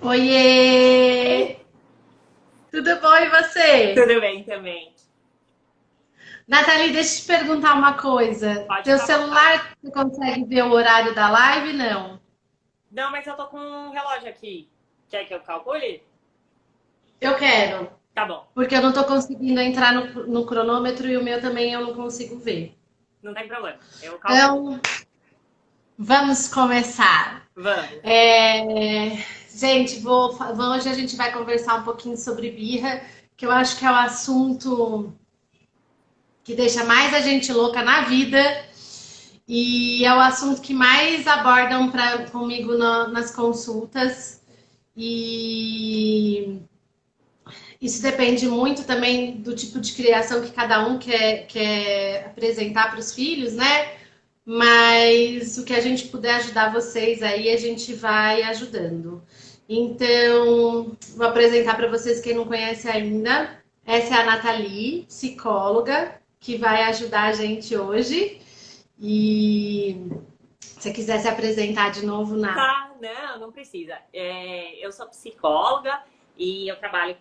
Oiê! Ei, Tudo bom e você? tudo bem também. Nathalie, deixa eu te perguntar uma coisa. Pode Teu ficar à vontade. celular, você consegue ver o horário da live? Não. Não, mas eu tô com um relógio aqui. Quer que eu calcule? Eu quero, Tá bom, porque eu não tô conseguindo entrar no cronômetro e o meu também eu não consigo ver. não tem problema. Eu calculo. Então, vamos começar. Vamos. Gente, hoje a gente vai conversar um pouquinho sobre birra, que eu acho que é o assunto que deixa mais a gente louca na vida. E é o assunto que mais abordam comigo nas consultas. E isso depende muito também do tipo de criação que cada um quer apresentar para os filhos, né? Mas o que a gente puder ajudar vocês aí, a gente vai ajudando. Então, vou apresentar para vocês quem não conhece ainda. Essa é a Nathalie, psicóloga, que vai ajudar a gente hoje. E se você quiser se apresentar de novo, na. Tá, não precisa. Eu sou psicóloga e eu trabalho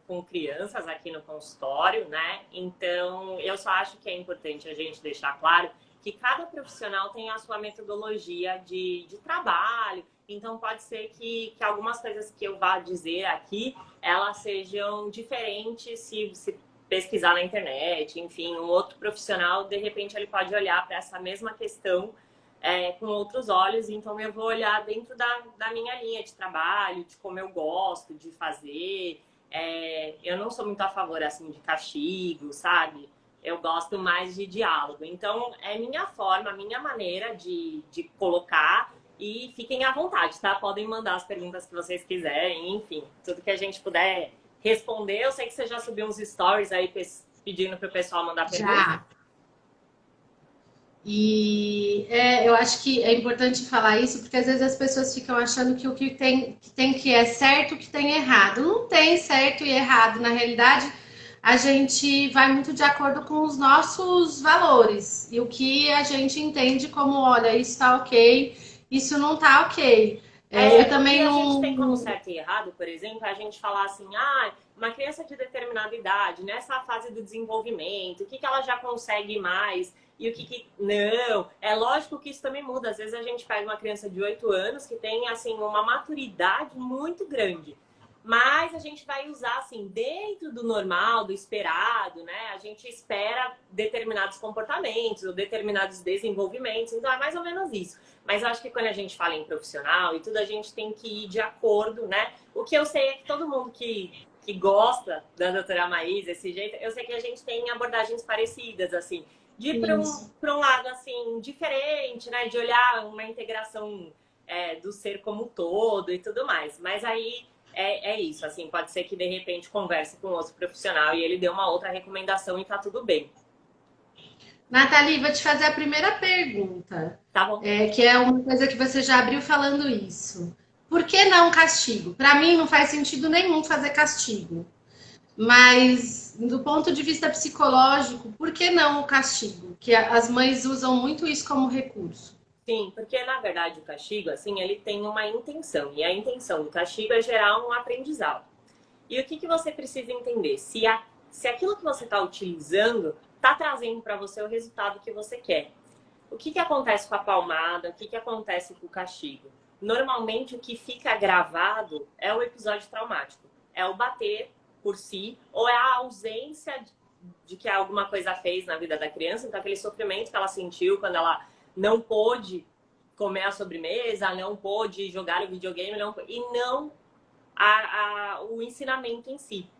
com crianças aqui no consultório, né? Então, eu só acho que é importante a gente deixar claro que cada profissional tem a sua metodologia de trabalho. Então, pode ser que algumas coisas que eu vá dizer aqui, elas sejam diferentes se pesquisar na internet. Enfim, um outro profissional, de repente, ele pode olhar para essa mesma questão com outros olhos, então eu vou olhar dentro da minha linha de trabalho, de como eu gosto de fazer. Eu não sou muito a favor, assim, de castigo, sabe? Eu gosto mais de diálogo. Então, é minha forma, minha maneira de colocar e fiquem à vontade, tá? Podem mandar as perguntas que vocês quiserem, enfim, tudo que a gente puder responder. Eu sei que você já subiu uns stories aí pedindo para o pessoal mandar pergunta. Já. Eu acho que é importante falar isso, porque às vezes as pessoas ficam achando que o que é certo, o que tem errado. Não tem certo e errado. Na realidade, a gente vai muito de acordo com os nossos valores e o que a gente entende como, olha, isso está ok, isso não está ok. Eu O que também a gente tem como não. certo e errado, por exemplo, é a gente falar assim, ah, uma criança de determinada idade, nessa fase do desenvolvimento, o que ela já consegue mais e o que não. É lógico que isso também muda. Às vezes a gente pega uma criança de 8 anos que tem, assim, uma maturidade muito grande. Mas a gente vai usar, assim, dentro do normal, do esperado, né? A gente espera determinados comportamentos ou determinados desenvolvimentos. Então, é mais ou menos isso. Mas eu acho que quando a gente fala em profissional e tudo, a gente tem que ir de acordo, né? O que eu sei é que todo mundo que gosta da doutora Maís, desse jeito, eu sei que a gente tem abordagens parecidas, assim, de ir Isso. para um lado, assim, diferente, né? De olhar uma integração do ser como um todo e tudo mais. Mas aí é isso, assim, pode ser que de repente converse com outro profissional e ele dê uma outra recomendação e tá tudo bem. Nathalie, vou te fazer a primeira pergunta, Tá bom? que é uma coisa que você já abriu falando isso. Por que não castigo? Para mim não faz sentido nenhum fazer castigo, mas do ponto de vista psicológico, por que não o castigo? Que as mães usam muito isso como recurso. Sim, porque na verdade o castigo, assim, ele tem uma intenção. E a intenção do castigo é gerar um aprendizado. E o que você precisa entender? Se aquilo que você está utilizando está trazendo para você o resultado que você quer. O que acontece com a palmada? O que acontece com o castigo? Normalmente o que fica gravado é o episódio traumático. É o bater por si ou é a ausência de que alguma coisa fez na vida da criança. Então aquele sofrimento que ela sentiu quando ela não pôde comer a sobremesa, não pôde jogar o videogame, e não o ensinamento em si.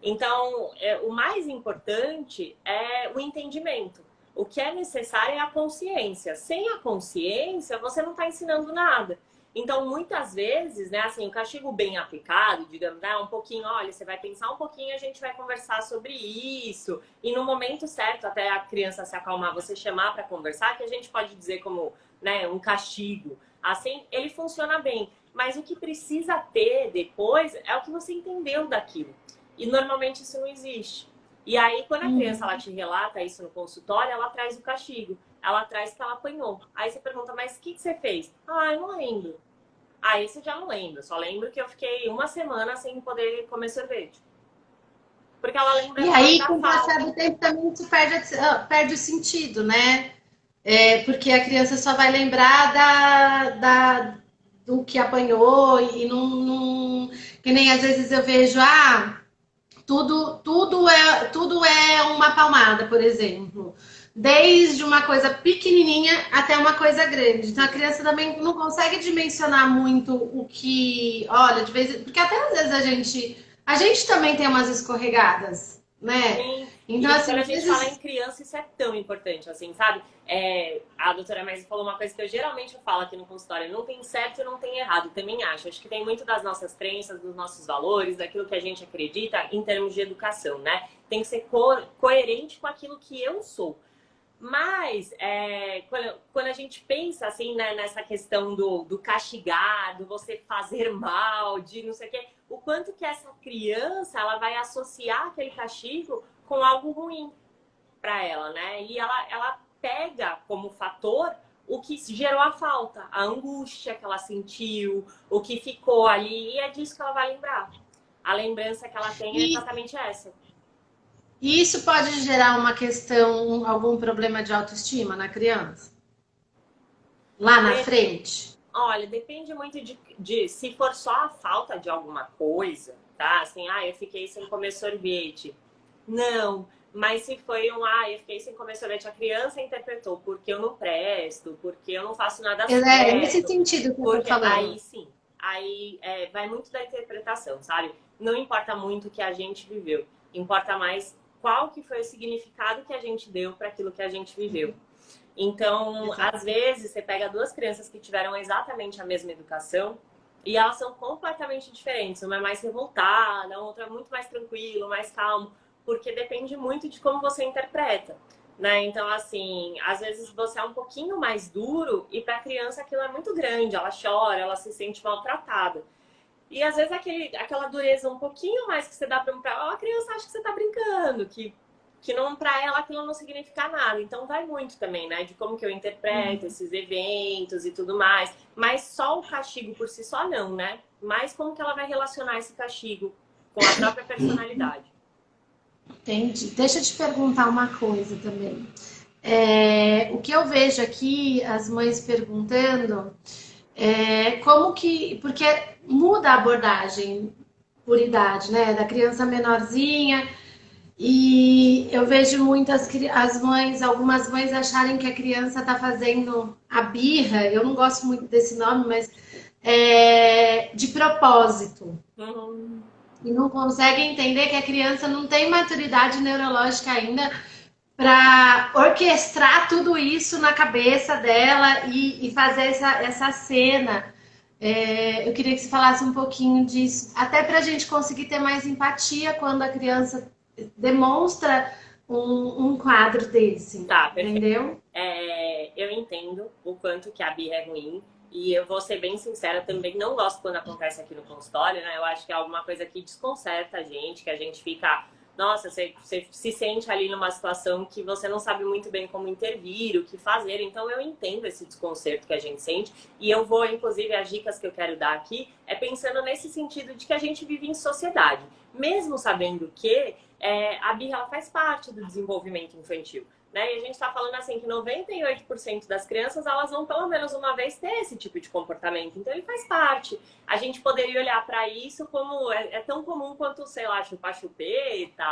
Então, o mais importante é o entendimento. O que é necessário é a consciência. Sem a consciência, você não está ensinando nada. Então, muitas vezes, né, assim, o castigo bem aplicado, digamos, né, um pouquinho, olha, você vai pensar um pouquinho, a gente vai conversar sobre isso. E no momento certo, até a criança se acalmar, você chamar para conversar, que a gente pode dizer como, né, um castigo. Assim, ele funciona bem. Mas o que precisa ter depois é o que você entendeu daquilo. E normalmente isso não existe. E aí, quando a criança ela te relata isso no consultório, ela traz o castigo. Ela traz que ela apanhou. Aí você pergunta, mas o que você fez? Ah, eu não lembro. Ah, isso eu já não lembro. Só lembro que eu fiquei uma semana sem poder comer sorvete. Porque ela E lembra aí, da com o passar falta. do tempo, também isso perde o sentido, né? Porque a criança só vai lembrar do que apanhou e não. Que nem às vezes eu vejo, tudo é uma palmada, por exemplo. Desde uma coisa pequenininha até uma coisa grande. Então a criança também não consegue dimensionar muito o que, olha, de vez porque até às vezes a gente também tem umas escorregadas, né? Sim, Então e assim, quando a às gente fala em vezes criança, isso é tão importante, assim, sabe? A doutora Maisa falou uma coisa que eu geralmente falo aqui no consultório: não tem certo e não tem errado. Também acho. Acho que tem muito das nossas crenças, dos nossos valores, daquilo que a gente acredita em termos de educação, né? Tem que ser coerente com aquilo que eu sou. Mas quando a gente pensa assim, né, nessa questão do castigar, do você fazer mal, de não sei o quê, o quanto que essa criança ela vai associar aquele castigo com algo ruim para ela, né? E ela pega como fator o que gerou a falta, a angústia que ela sentiu, o que ficou ali, e é disso que ela vai lembrar. A lembrança que ela tem é e, exatamente essa. e isso pode gerar uma questão, algum problema de autoestima na criança lá na frente. Olha, depende muito de se for só a falta de alguma coisa, tá? Assim, eu fiquei sem comer sorvete. Não, mas se foi eu fiquei sem comer sorvete, a criança interpretou porque eu não presto, porque eu não faço nada É nesse certo, sentido que eu tô porque aí falando. sim, vai muito da interpretação, sabe? Não importa muito o que a gente viveu, importa mais qual que foi o significado que a gente deu para aquilo que a gente viveu. Então, Exato. às vezes, você pega duas crianças que tiveram exatamente a mesma educação e elas são completamente diferentes. Uma é mais revoltada, a outra é muito mais tranquila, mais calma, porque depende muito de como você interpreta, né? Então, assim, às vezes você é um pouquinho mais duro e para a criança aquilo é muito grande, ela chora, ela se sente maltratada. E às vezes aquela dureza um pouquinho mais que você dá para a criança acha que você está brincando, que não para ela aquilo não significa nada. Então vai muito também, né, de como que eu interpreto esses eventos e tudo mais. Mas só o castigo por si só não, né? Mas como que ela vai relacionar esse castigo com a própria personalidade. Entendi. Deixa eu te perguntar uma coisa também. O que eu vejo aqui, as mães perguntando, como que. Porque muda a abordagem por idade, né? Da criança menorzinha. E eu vejo muitas as mães, algumas mães acharem que a criança está fazendo a birra, eu não gosto muito desse nome, mas de propósito. Uhum. E não conseguem entender que a criança não tem maturidade neurológica ainda para orquestrar tudo isso na cabeça dela e fazer essa cena. Eu queria que você falasse um pouquinho disso, até para a gente conseguir ter mais empatia quando a criança demonstra um quadro desse, Tá, perfeito. entendeu? Eu entendo o quanto que a birra é ruim. E eu vou ser bem sincera, também não gosto quando acontece aqui no consultório, né? Eu acho que é alguma coisa que desconcerta a gente, que a gente fica, nossa, você se sente ali numa situação que você não sabe muito bem como intervir, o que fazer. Então eu entendo esse desconcerto que a gente sente. E eu vou, inclusive, as dicas que eu quero dar aqui é pensando nesse sentido de que a gente vive em sociedade. Mesmo sabendo que a birra ela faz parte do desenvolvimento infantil. Né? E a gente está falando assim que 98% das crianças elas vão pelo menos uma vez ter esse tipo de comportamento. Então ele faz parte. A gente poderia olhar para isso como é tão comum quanto, sei lá, chupar chupeta,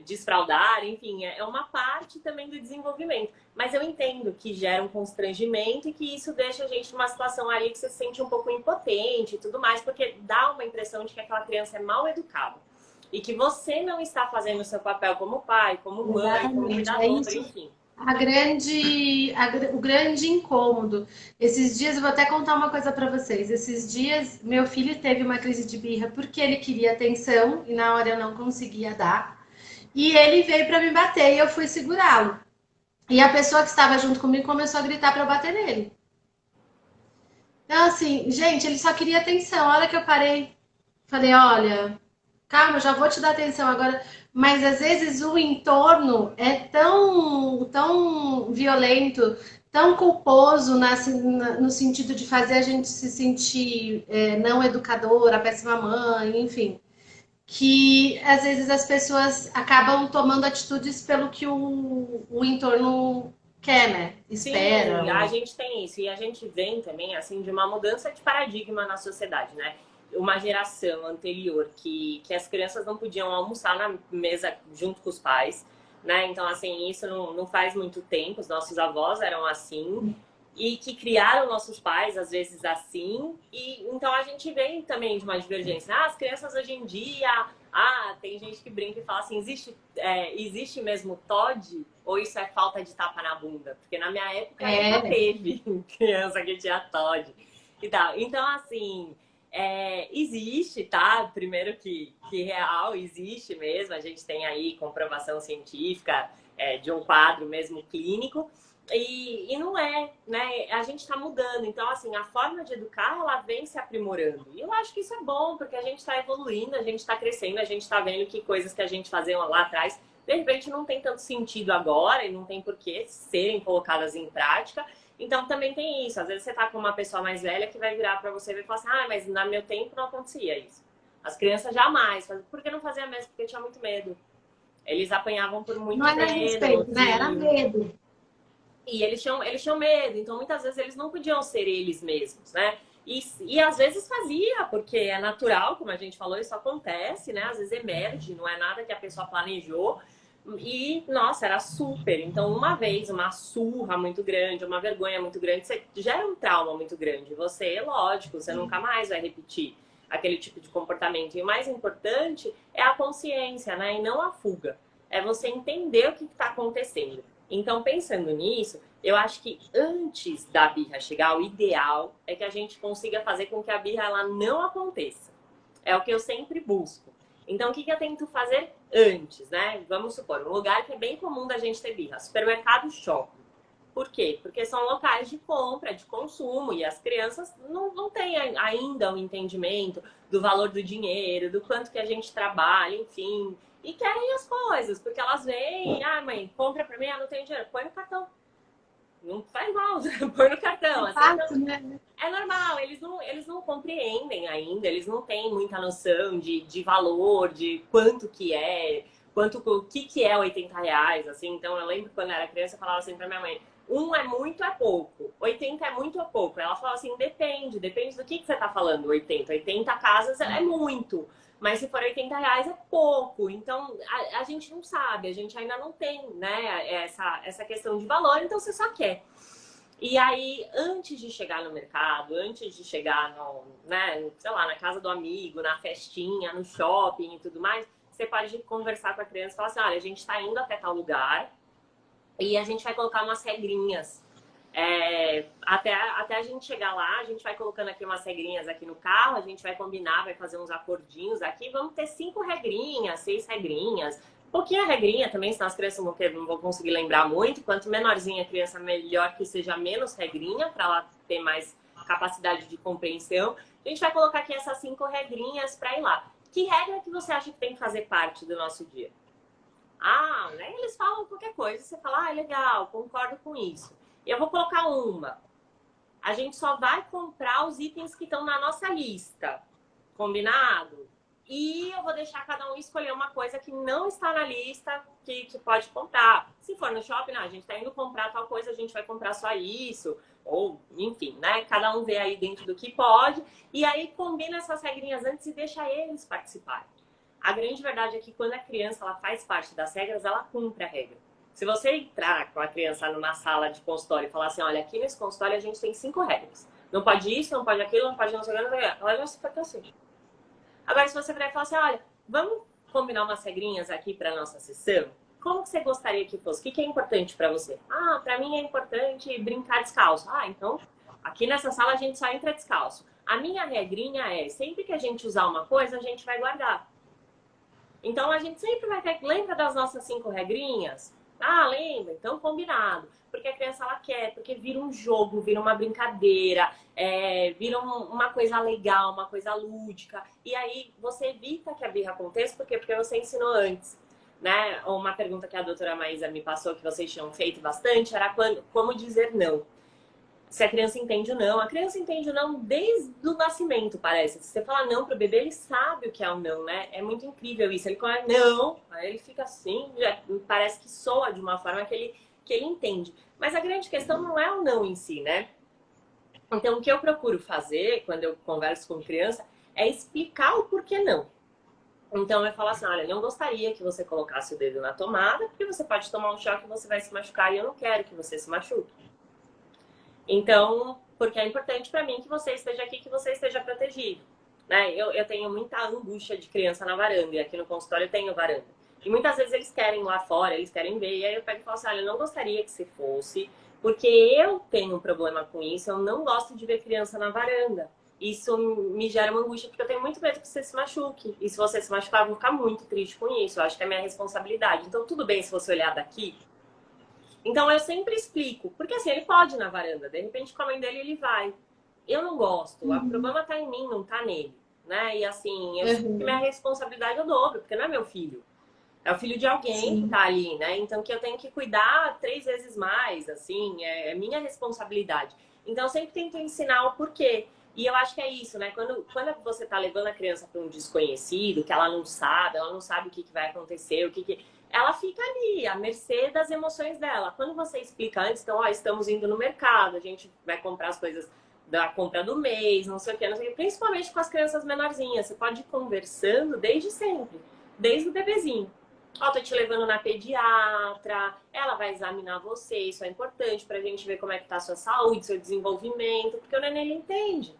desfraudar, enfim, é uma parte também do desenvolvimento. Mas eu entendo que gera um constrangimento e que isso deixa a gente numa situação ali que você se sente um pouco impotente e tudo mais, porque dá uma impressão de que aquela criança é mal educada e que você não está fazendo o seu papel como pai, como mãe, como Exatamente, é cuidadora, isso. enfim. O grande incômodo. Esses dias, eu vou até contar uma coisa para vocês. Esses dias, meu filho teve uma crise de birra porque ele queria atenção e na hora eu não conseguia dar. E ele veio para me bater e eu fui segurá-lo. E a pessoa que estava junto comigo começou a gritar para eu bater nele. Então, assim, gente, ele só queria atenção. A hora que eu parei, falei: olha, calma, eu já vou te dar atenção agora. Mas às vezes o entorno é tão violento tão culposo no sentido de fazer a gente se sentir não educadora, péssima mãe, enfim, que às vezes as pessoas acabam tomando atitudes pelo que o entorno quer, né? Espera. Sim, a gente tem isso. E a gente vem também, assim, de uma mudança de paradigma na sociedade, né? Uma geração anterior que as crianças não podiam almoçar na mesa junto com os pais, né? Então, assim, isso não faz muito tempo. Os nossos avós eram assim. E que criaram nossos pais, às vezes, assim. E então a gente vem também de uma divergência. Ah, as crianças hoje em dia... Ah, tem gente que brinca e fala assim, existe mesmo TOD? Ou isso é falta de tapa na bunda? Porque na minha época nunca teve criança que tinha TOD e tal. Então, assim, existe, tá? Primeiro que real, existe mesmo. A gente tem aí comprovação científica de um quadro mesmo clínico. E não é, né? A gente está mudando. Então, assim, a forma de educar, ela vem se aprimorando. E eu acho que isso é bom, porque a gente está evoluindo, a gente está crescendo, a gente está vendo que coisas que a gente fazia lá atrás, de repente, não tem tanto sentido agora e não tem por que serem colocadas em prática. Então, também tem isso. Às vezes, você tá com uma pessoa mais velha que vai virar para você e falar assim, ah, mas no meu tempo não acontecia isso. As crianças jamais. Por que não fazia mesmo? Porque tinha muito medo. Eles apanhavam por muito Não era medo. respeito, né? Era medo. E eles tinham medo, então muitas vezes eles não podiam ser eles mesmos, né? E às vezes fazia, porque é natural, como a gente falou, isso acontece, né? Às vezes emerge, não é nada que a pessoa planejou. E, nossa, era super. Então, uma vez, uma surra muito grande, uma vergonha muito grande, você gera um trauma muito grande. Você, lógico, você nunca mais vai repetir aquele tipo de comportamento. E o mais importante é a consciência, né? E não a fuga. É você entender o que está acontecendo. Então, pensando nisso, eu acho que antes da birra chegar, o ideal é que a gente consiga fazer com que a birra ela não aconteça. É o que eu sempre busco. Então, o que eu tento fazer antes, né? Vamos supor, um lugar que é bem comum da gente ter birra, supermercado, shopping. Por quê? Porque são locais de compra, de consumo, e as crianças não têm ainda o entendimento do valor do dinheiro, do quanto que a gente trabalha, enfim, e querem as coisas, porque elas veem, ah, mãe, compra pra mim, ah, não tenho dinheiro, põe no cartão. Não faz mal, põe no cartão. É Assim, fácil, então, né? é normal, eles não compreendem ainda, eles não têm muita noção de valor, de quanto que é, o que é R$ 80, assim. Então, eu lembro quando eu era criança, eu falava assim pra minha mãe, é muito, é pouco. 80 é muito ou pouco? Ela falava assim, depende do que você tá falando, 80. 80 casas é muito. Mas se for R$ 80 é pouco. Então, a gente não sabe, a gente ainda não tem, né, essa questão de valor, então você só quer. E aí, antes de chegar no mercado, antes de chegar no, né, sei lá, na casa do amigo, na festinha, no shopping e tudo mais, você pode conversar com a criança e falar assim, olha, a gente está indo até tal lugar e a gente vai colocar umas regrinhas. Até a gente chegar lá, a gente vai colocando aqui umas regrinhas aqui no carro, a gente vai combinar, vai fazer uns acordinhos aqui, vamos ter 5 regrinhas, 6 regrinhas, pouquinha regrinha também, senão as crianças não vão conseguir lembrar muito. Quanto menorzinha a criança, melhor que seja menos regrinha, para ela ter mais capacidade de compreensão. A gente vai colocar aqui essas 5 regrinhas para ir lá. Que regra que você acha que tem que fazer parte do nosso dia? Ah, né? Eles falam qualquer coisa, você fala, ah, legal, concordo com isso. E eu vou colocar uma. A gente só vai comprar os itens que estão na nossa lista. Combinado? E eu vou deixar cada um escolher uma coisa que não está na lista que pode comprar. Se for no shopping, não, a gente está indo comprar tal coisa, a gente vai comprar só isso. Ou, enfim, né? Cada um vê aí dentro do que pode. E aí combina essas regrinhas antes e deixa eles participarem. A grande verdade é que quando a criança ela faz parte das regras, ela cumpre a regra. Se você entrar com a criança numa sala de consultório e falar assim, olha, aqui nesse consultório a gente tem 5 regras. Não pode isso, não pode aquilo, não pode não sei o que, ela já se fica assim. Agora, se você virar e falar assim, olha, vamos combinar umas regrinhas aqui para nossa sessão? Como que você gostaria que fosse? O que é importante para você? Ah, para mim é importante brincar descalço. Ah, então, aqui nessa sala a gente só entra descalço. A minha regrinha é, sempre que a gente usar uma coisa, a gente vai guardar. Então, a gente sempre vai ter... Lembra das nossas 5 regrinhas? Ah, lembra? Então, combinado. Porque a criança, ela quer. Porque vira um jogo, vira uma brincadeira, vira uma coisa legal, uma coisa lúdica. E aí, você evita que a birra aconteça. Por quê? Porque você ensinou antes. né? Uma pergunta que a doutora Maísa me passou, que vocês tinham feito bastante, era como dizer não. Se a criança entende o não. A criança entende o não desde o nascimento, parece. Se você falar não pro bebê, ele sabe o que é o não, né? É muito incrível isso. Ele fala não, aí ele fica assim, parece que soa de uma forma que ele entende. Mas a grande questão não é o não em si, né? Então, o que eu procuro fazer quando eu converso com criança é explicar o porquê não. Então, eu falo assim, olha, não gostaria que você colocasse o dedo na tomada, porque você pode tomar um choque e você vai se machucar, e eu não quero que você se machuque. Então, porque é importante para mim que você esteja aqui, que você esteja protegido. Né? Eu tenho muita angústia de criança na varanda, e aqui no consultório eu tenho varanda. E muitas vezes eles querem lá fora, eles querem ver, e aí eu pego e falo assim, olha, eu não gostaria que você fosse, porque eu tenho um problema com isso, eu não gosto de ver criança na varanda. Isso me gera uma angústia, porque eu tenho muito medo que você se machuque. E se você se machucar, eu vou ficar muito triste com isso. Eu acho que é minha responsabilidade. Então, tudo bem se você olhar daqui. Então, eu sempre explico. Porque assim, ele pode ir na varanda. De repente, com a mãe dele, ele vai. Eu não gosto. O problema tá em mim, não tá nele. Né? E assim, eu sinto que minha responsabilidade é o dobro. Porque não é meu filho. É o filho de alguém que tá ali, né? Então, que eu tenho que cuidar 3 vezes mais, assim. É minha responsabilidade. Então, eu sempre tento ensinar o porquê. E eu acho que é isso, né? Quando você tá levando a criança para um desconhecido, que ela não sabe o que vai acontecer, ela fica ali, à mercê das emoções dela. Quando você explica antes, então, ó, estamos indo no mercado, a gente vai comprar as coisas da compra do mês, não sei o quê, não sei o quê, principalmente com as crianças menorzinhas. Você pode ir conversando desde sempre, desde o bebezinho. Ó, tô te levando na pediatra, ela vai examinar você, isso é importante pra gente ver como é que tá a sua saúde, seu desenvolvimento, porque o neném ele entende,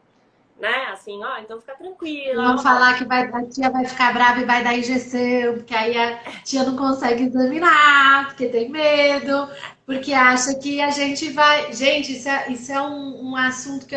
né? Assim, ó, então fica tranquila. Vão falar que a tia vai ficar brava e vai dar injeção, porque aí a tia não consegue examinar, porque tem medo, porque acha que a gente vai. Gente, isso é um assunto que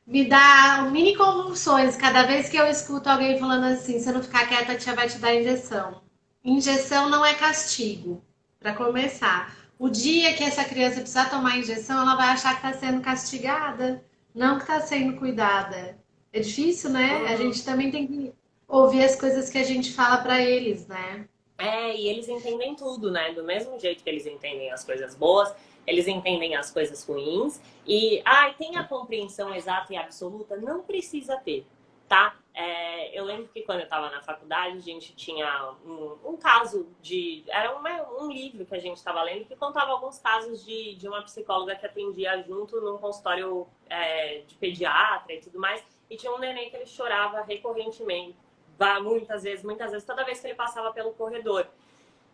me dá mini convulsões cada vez que eu escuto alguém falando assim: se não ficar quieta, a tia vai te dar injeção. Injeção não é castigo, para começar. O dia que essa criança precisar tomar injeção, ela vai achar que está sendo castigada, não que está sendo cuidada. É difícil, né? A gente também tem que ouvir as coisas que a gente fala para eles, né? E eles entendem tudo, né? Do mesmo jeito que eles entendem as coisas boas, eles entendem as coisas ruins. E, tem a compreensão exata e absoluta? Não precisa ter, tá? Eu lembro que quando eu estava na faculdade, a gente tinha um caso de... Era um livro que a gente estava lendo que contava alguns casos de uma psicóloga que atendia junto num consultório de pediatra e tudo mais. E tinha um neném que ele chorava recorrentemente. Muitas vezes, toda vez que ele passava pelo corredor.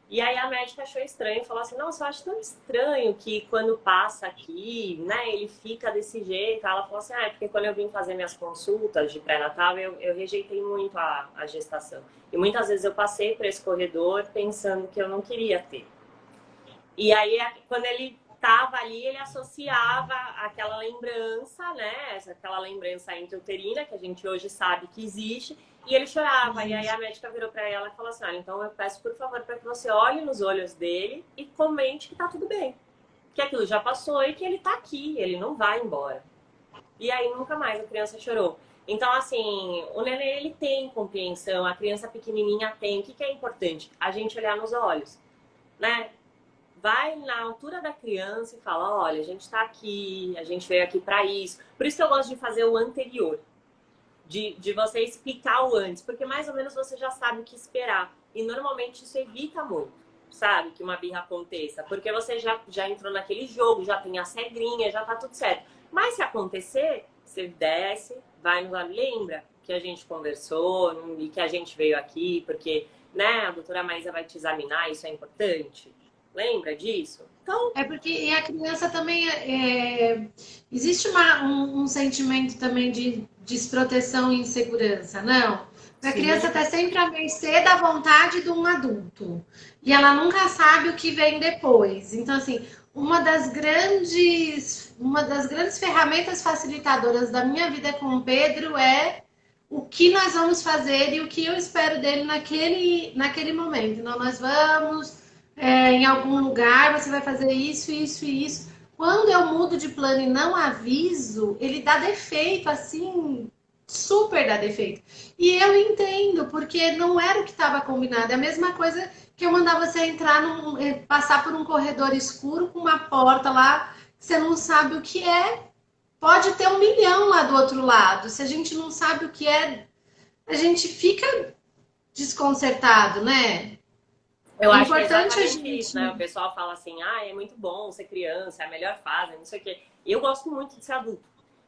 E aí a médica achou estranho e falou assim, nossa, eu acho tão estranho que quando passa aqui, né, ele fica desse jeito. Ela falou assim, é porque quando eu vim fazer minhas consultas de pré-natal, eu rejeitei muito a gestação. E muitas vezes eu passei por esse corredor pensando que eu não queria ter. E aí, quando ele estava ali, ele associava aquela lembrança, né, aquela lembrança intrauterina, que a gente hoje sabe que existe, e ele chorava. E aí a médica virou para ela e falou assim, olha, então eu peço, por favor, para que você olhe nos olhos dele e comente que tá tudo bem. Que aquilo já passou e que ele tá aqui, ele não vai embora. E aí nunca mais a criança chorou. Então, assim, o neném, ele tem compreensão, a criança pequenininha tem. O que é importante? A gente olhar nos olhos, né? Vai na altura da criança e fala, olha, a gente tá aqui, a gente veio aqui para isso. Por isso que eu gosto de fazer o anterior. De você explicar o antes, porque mais ou menos você já sabe o que esperar. E normalmente isso evita muito, sabe? Que uma birra aconteça. Porque você já entrou naquele jogo, já tem as regrinhas, já tá tudo certo. Mas se acontecer, você desce, vai no lado, lembra que a gente conversou e que a gente veio aqui, porque, né, a doutora Maísa vai te examinar, isso é importante. Lembra disso? Então... É porque a criança também existe um sentimento também de desproteção e insegurança, não? A criança está sempre à mercê da vontade de um adulto e ela nunca sabe o que vem depois. Então, assim, uma das grandes ferramentas facilitadoras da minha vida com o Pedro é o que nós vamos fazer e o que eu espero dele naquele momento. Então, nós vamos em algum lugar, você vai fazer isso, isso e isso. Quando eu mudo de plano e não aviso, ele dá defeito, assim, super dá defeito. E eu entendo, porque não era o que estava combinado. É a mesma coisa que eu mandar você entrar passar por um corredor escuro com uma porta lá, que você não sabe o que é. Pode ter 1 milhão lá do outro lado. Se a gente não sabe o que é, a gente fica desconcertado, né? Eu É acho que é importante a exatamente isso, né? O gente. pessoal fala assim, ah, é muito bom ser criança, é a melhor fase, não sei o quê. Eu gosto muito de ser adulto.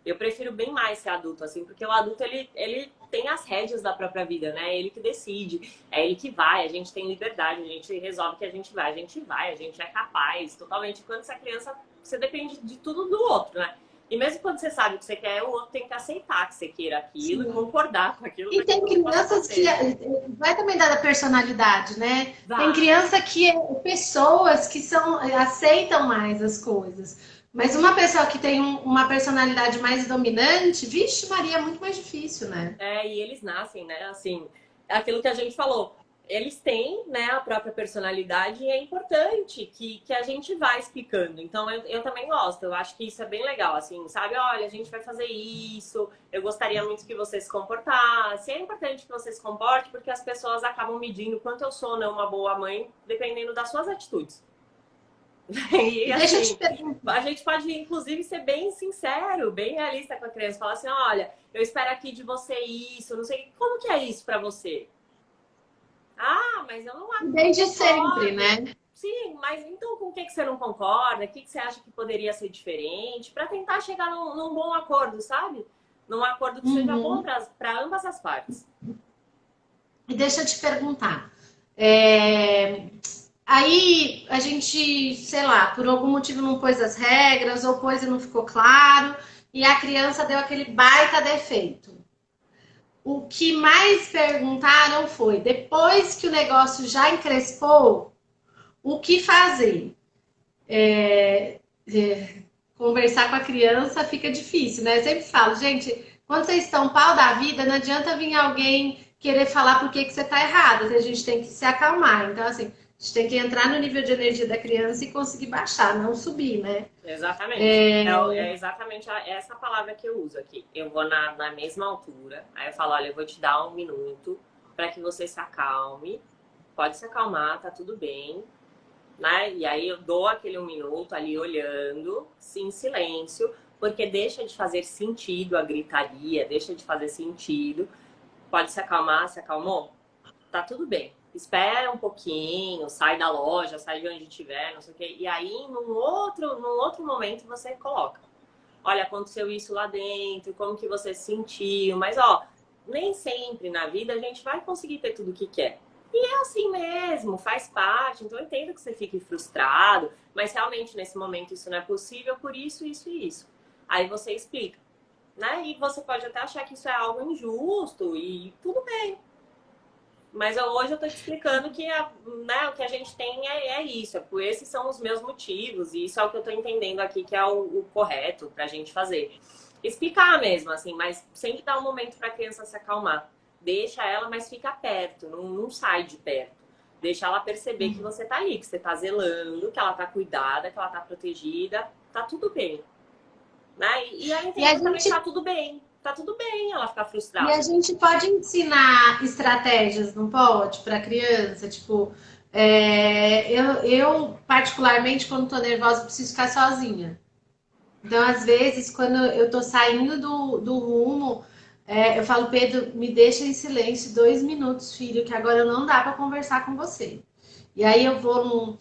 Eu prefiro bem mais ser adulto, assim, porque o adulto, ele tem as rédeas da própria vida, né? É ele que decide, é ele que vai, a gente tem liberdade, a gente resolve que a gente vai, a gente é capaz, totalmente. Quando você é criança, você depende de tudo do outro, né? E mesmo quando você sabe o que você quer, o outro tem que aceitar que você queira aquilo e Sim. concordar com aquilo E para que tem tudo possa crianças que acontecer. vai também dar da personalidade, né? Tem Vai. criança que pessoas que aceitam mais as coisas. Mas uma pessoa que tem uma personalidade mais dominante, vixe, Maria, é muito mais difícil, né? É, e eles nascem, né? Assim, é aquilo que a gente falou. Eles têm, né, a própria personalidade e é importante que a gente vá explicando. Então, eu também gosto. Eu acho que isso é bem legal, assim, sabe? Olha, a gente vai fazer isso. Eu gostaria muito que você se comportasse. É importante que você se comporte porque as pessoas acabam medindo quanto eu sou, né, uma boa mãe, dependendo das suas atitudes. E E deixa eu te assim, perguntar. a gente pode, inclusive, ser bem sincero, bem realista com a criança. Falar assim, olha, eu espero aqui de você isso, não sei, como que é isso pra você? Ah, mas eu não Desde sempre, concordo. né? Sim, mas então com o que você não concorda? O que você acha que poderia ser diferente? Pra tentar chegar num bom acordo, sabe? Num acordo que seja bom Uhum. para ambas as partes. E deixa eu te perguntar. É, Aí a gente, sei lá, por algum motivo não pôs as regras, ou pôs e não ficou claro, e a criança deu aquele baita defeito. O que mais perguntaram foi, depois que o negócio já encrespou, o que fazer? É, conversar com a criança fica difícil, né? Eu sempre falo, gente, quando vocês estão pau da vida, não adianta vir alguém querer falar por que você está errado, a gente tem que se acalmar. Então, assim, a gente tem que entrar no nível de energia da criança e conseguir baixar, não subir, né? Exatamente. É exatamente essa palavra que eu uso aqui. Eu vou na mesma altura, aí eu falo, olha, eu vou te dar 1 minuto para que você se acalme. Pode se acalmar, tá tudo bem. Né? E aí eu dou aquele 1 minuto ali olhando, em silêncio, porque deixa de fazer sentido a gritaria, deixa de fazer sentido. Pode se acalmar, se acalmou? Tá tudo bem. Espera um pouquinho, sai da loja, sai de onde estiver, não sei o quê. E aí, num outro momento, você coloca. Olha, aconteceu isso lá dentro, como que você se sentiu. Mas, ó, nem sempre na vida a gente vai conseguir ter tudo o que quer. E é assim mesmo, faz parte. Então, eu entendo que você fique frustrado, mas realmente nesse momento isso não é possível por isso, isso e isso. Aí você explica, né? E você pode até achar que isso é algo injusto e tudo bem. Mas hoje eu tô te explicando que né, o que a gente tem é isso. Esses são os meus motivos e isso é o que eu tô entendendo aqui que é o correto pra gente fazer. Explicar mesmo, assim, mas sempre dá um momento pra criança se acalmar. Deixa ela, mas fica perto, não sai de perto. Deixa ela perceber que você tá ali, que você tá zelando, que ela tá cuidada, que ela tá protegida. Tá tudo bem, né? E ela E a entender também que gente tá tudo bem. Tá tudo bem ela ficar E a frustrada. gente pode ensinar estratégias, não pode, para a criança? Tipo, eu, particularmente, quando estou nervosa, preciso ficar sozinha. Então, às vezes, quando eu estou saindo do rumo, eu falo, Pedro, me deixa em silêncio 2 minutos, filho, que agora não dá para conversar com você. E aí eu vou num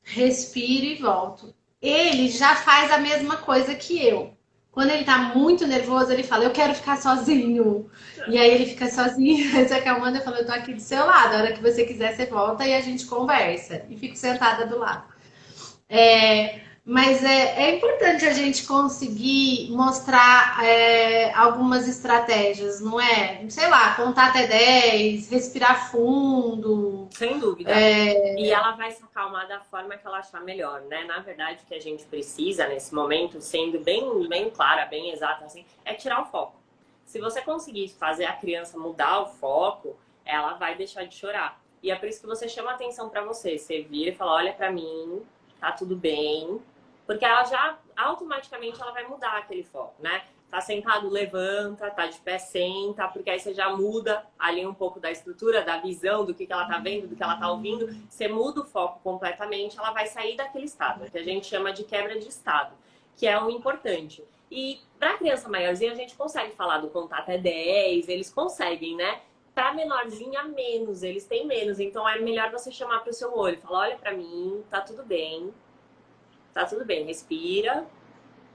respiro e volto. Ele já faz a mesma coisa que eu. Quando ele tá muito nervoso, ele fala, eu quero ficar sozinho. E aí ele fica sozinho, se acalmando, eu falo, eu tô aqui do seu lado. A hora que você quiser, você volta e a gente conversa. E fico sentada do lado. Mas é importante a gente conseguir mostrar algumas estratégias, não é? Sei lá, contar até 10, respirar fundo. Sem dúvida. E ela vai se acalmar da forma que ela achar melhor, né? Na verdade, o que a gente precisa nesse momento, sendo bem clara, bem exata, assim, é tirar o foco. Se você conseguir fazer a criança mudar o foco, ela vai deixar de chorar. E é por isso que você chama atenção para você. Você vira e fala, olha para mim, tá tudo bem. Porque ela já, automaticamente, ela vai mudar aquele foco, né? Tá sentado, levanta, tá de pé, senta, porque aí você já muda ali um pouco da estrutura, da visão, do que ela tá vendo, do que ela tá ouvindo. Você muda o foco completamente, ela vai sair daquele estado, que a gente chama de quebra de estado, que é o importante. E para criança maiorzinha, a gente consegue falar do contar até 10, eles conseguem, né? Para menorzinha, menos, eles têm menos. Então é melhor você chamar para o seu olho, falar: olha para mim, tá tudo bem, respira,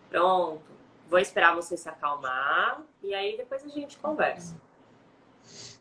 pronto. Vou esperar você se acalmar e aí depois a gente conversa.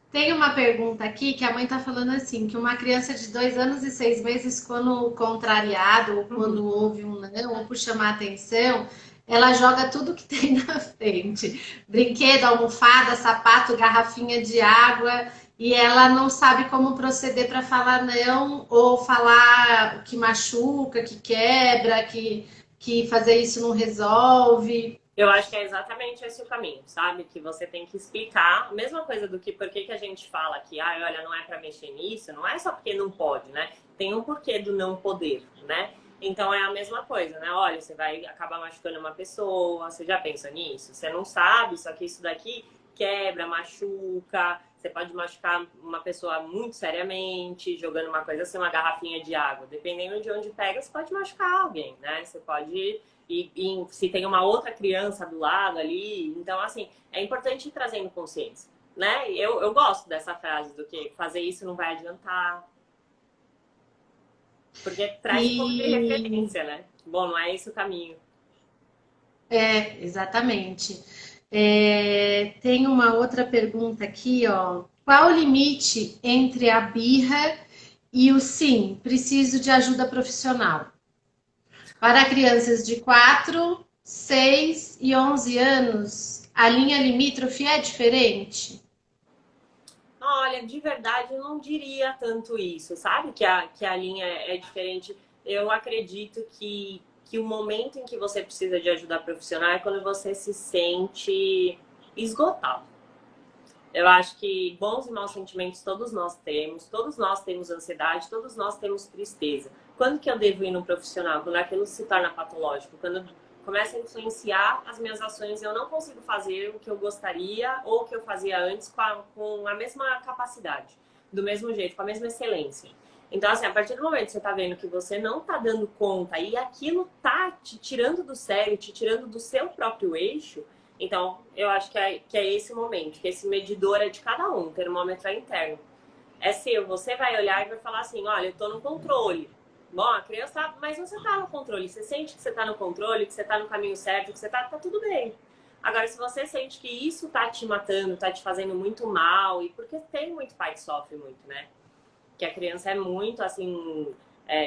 Tem uma pergunta aqui que a mãe tá falando assim, que uma criança de 2 anos e 6 meses, quando contrariado, ou quando ouve um não, ou por chamar atenção, ela joga tudo que tem na frente. Brinquedo, almofada, sapato, garrafinha de água, e ela não sabe como proceder para falar não, ou falar que machuca, que quebra, que fazer isso não resolve. Eu acho que é exatamente esse o caminho, sabe? Que você tem que explicar. A mesma coisa do que por que a gente fala que, ah, olha, não é para mexer nisso, não é só porque não pode, né? Tem um porquê do não poder, né? Então é a mesma coisa, né? Olha, você vai acabar machucando uma pessoa, você já pensa nisso? Você não sabe, só que isso daqui quebra, machuca, você pode machucar uma pessoa muito seriamente, jogando uma coisa assim, uma garrafinha de água. Dependendo de onde pega, você pode machucar alguém, né? Você pode e se tem uma outra criança do lado ali. Então, assim, é importante ir trazendo consciência, né? Eu gosto dessa frase do que fazer isso não vai adiantar. Porque traz um pouco de referência, né? Bom, não é esse o caminho. Exatamente. Tem uma outra pergunta aqui, ó. Qual o limite entre a birra e o sim, preciso de ajuda profissional? Para crianças de 4, 6 e 11 anos, a linha limítrofe é diferente? Olha, de verdade, eu não diria tanto isso, sabe? Que a linha é diferente. Eu acredito que o momento em que você precisa de ajuda profissional é quando você se sente esgotado. Eu acho que bons e maus sentimentos todos nós temos ansiedade, todos nós temos tristeza. Quando que eu devo ir no profissional? Quando aquilo se torna patológico, quando começa a influenciar as minhas ações, eu não consigo fazer o que eu gostaria ou o que eu fazia antes com a mesma capacidade, do mesmo jeito, com a mesma excelência. Então, assim, a partir do momento que você tá vendo que você não tá dando conta e aquilo tá te tirando do sério, te tirando do seu próprio eixo, então eu acho que é esse momento, que esse medidor é de cada um, o termômetro é interno. É seu, você vai olhar e vai falar assim: olha, eu tô no controle. Bom, a criança, mas você tá no controle, você sente que você tá no controle, que você tá no caminho certo, que você tá tudo bem. Agora, se você sente que isso tá te matando, tá te fazendo muito mal, e porque tem muito pai que sofre muito, né? Que a criança é muito, assim,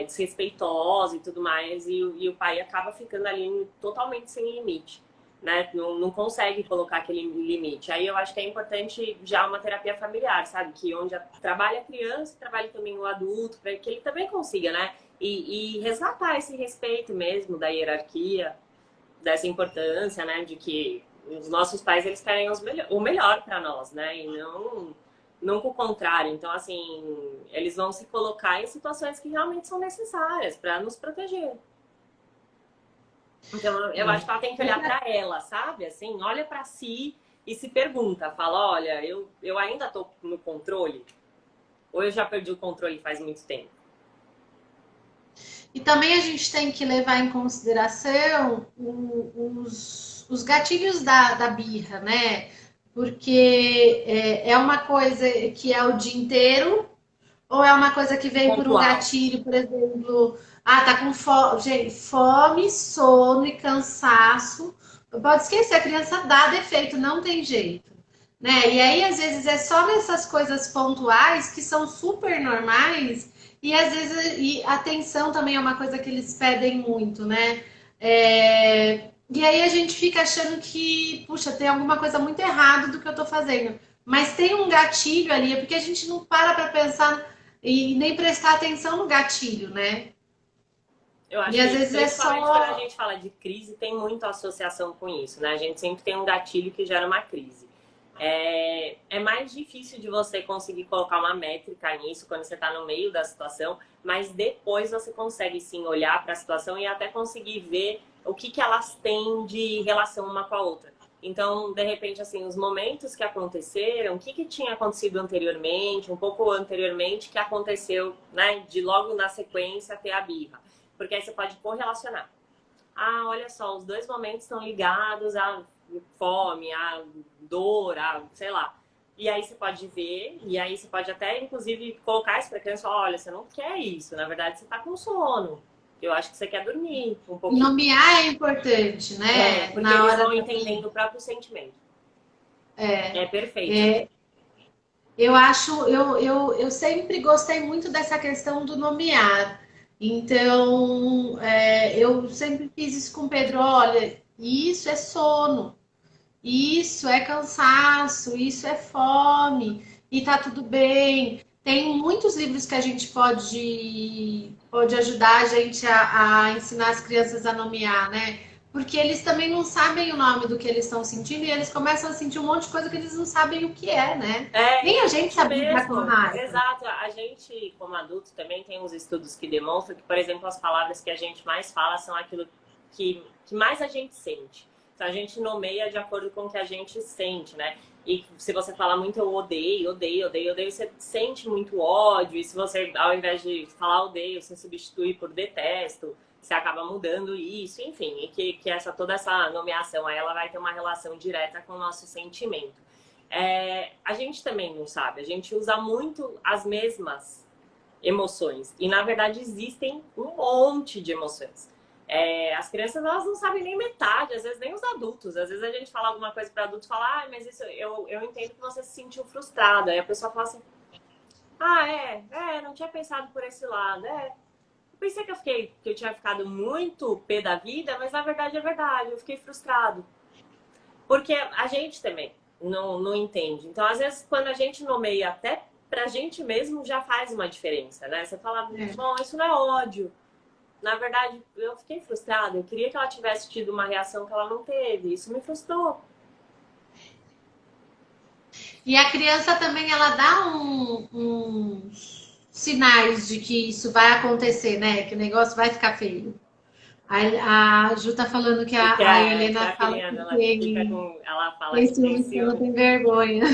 desrespeitosa e tudo mais, e o pai acaba ficando ali totalmente sem limite, né? Não consegue colocar aquele limite. Aí eu acho que é importante já uma terapia familiar, sabe? Que onde trabalha a criança, trabalha também o adulto, para que ele também consiga, né? E resgatar esse respeito mesmo da hierarquia, dessa importância, né? De que os nossos pais, eles querem o melhor para nós, né? E não nunca o contrário. Então, assim, eles vão se colocar em situações que realmente são necessárias para nos proteger. Então, eu acho que ela tem que olhar para ela, sabe? Assim, olha para si e se pergunta, fala: olha, eu ainda tô no controle? Ou eu já perdi o controle faz muito tempo? E também a gente tem que levar em consideração os gatilhos da birra, né? Porque é uma coisa que é o dia inteiro, ou é uma coisa que vem por um Pontual. gatilho, por exemplo, tá com fome, gente, fome, sono e cansaço. Pode esquecer, a criança dá defeito, não tem jeito. Né? E aí, às vezes, é só nessas coisas pontuais que são super normais, e às vezes e atenção também é uma coisa que eles pedem muito, né? E aí a gente fica achando que, puxa, tem alguma coisa muito errada do que eu tô fazendo. Mas tem um gatilho ali, é porque a gente não para pensar e nem prestar atenção no gatilho, né? Eu E acho às que, vezes é principalmente quando a só. gente fala de crise, tem muita associação com isso, né? A gente sempre tem um gatilho que gera uma crise. É mais difícil de você conseguir colocar uma métrica nisso quando você está no meio da situação, mas depois você consegue sim olhar para a situação e até conseguir ver o que elas têm de relação uma com a outra. Então, de repente, assim, os momentos que aconteceram, o que, que tinha acontecido anteriormente, um pouco anteriormente, que aconteceu, né, de logo na sequência ter a birra. Porque aí você pode correlacionar. Ah, olha só, os dois momentos estão ligados à fome, à dor, a, sei lá. E aí você pode ver, e aí você pode até, inclusive, colocar isso para a criança, olha, você não quer isso, na verdade você está com sono. Eu acho que você quer dormir um pouquinho. Nomear é importante, né? Porque Na eles hora vão da... entendendo o próprio sentimento. É, É perfeito. é, eu acho, eu sempre gostei muito dessa questão do nomear. Então, eu sempre fiz isso com o Pedro. Olha, isso é sono, isso é cansaço, isso é fome, e tá tudo bem. Tem muitos livros que a gente pode ajudar a gente a ensinar as crianças a nomear, né? Porque eles também não sabem o nome do que eles estão sentindo e eles começam a sentir um monte de coisa que eles não sabem o que é, né? E Nem a a gente gente sabe lidar com mesmo, raiva. exato, a gente, como adulto, também tem uns estudos que demonstram que, por exemplo, as palavras que a gente mais fala são aquilo que mais a gente sente. Então, a gente nomeia de acordo com o que a gente sente, né? E se você fala muito eu odeio, odeio, odeio, odeio, você sente muito ódio. E se você, ao invés de falar odeio, você substitui por detesto, você acaba mudando isso, enfim. E toda essa nomeação aí, ela vai ter uma relação direta com o nosso sentimento. A gente também não sabe, a gente usa muito as mesmas emoções. E, na verdade, existem um monte de emoções. As crianças, elas não sabem nem metade, às vezes nem os adultos. Às vezes a gente fala alguma coisa para adultos, fala, mas isso eu entendo que você se sentiu frustrada. Aí a pessoa fala assim, não tinha pensado por esse lado. Eu pensei que eu tinha ficado muito pé da vida, mas na verdade é verdade, eu fiquei frustrado. Porque a gente também não entende. Então, às vezes, quando a gente nomeia até pra gente mesmo, já faz uma diferença, né? Você fala, bom, isso não é ódio. Na verdade, eu fiquei frustrada. Eu queria que ela tivesse tido uma reação que ela não teve. Isso me frustrou. E a criança também, ela dá uns sinais de que isso vai acontecer, né? Que o negócio vai ficar feio. A Ju tá falando que E a que Helena a fala criança, que ela fica ela fala tem que tem ciúmes que não ciúme. tem vergonha.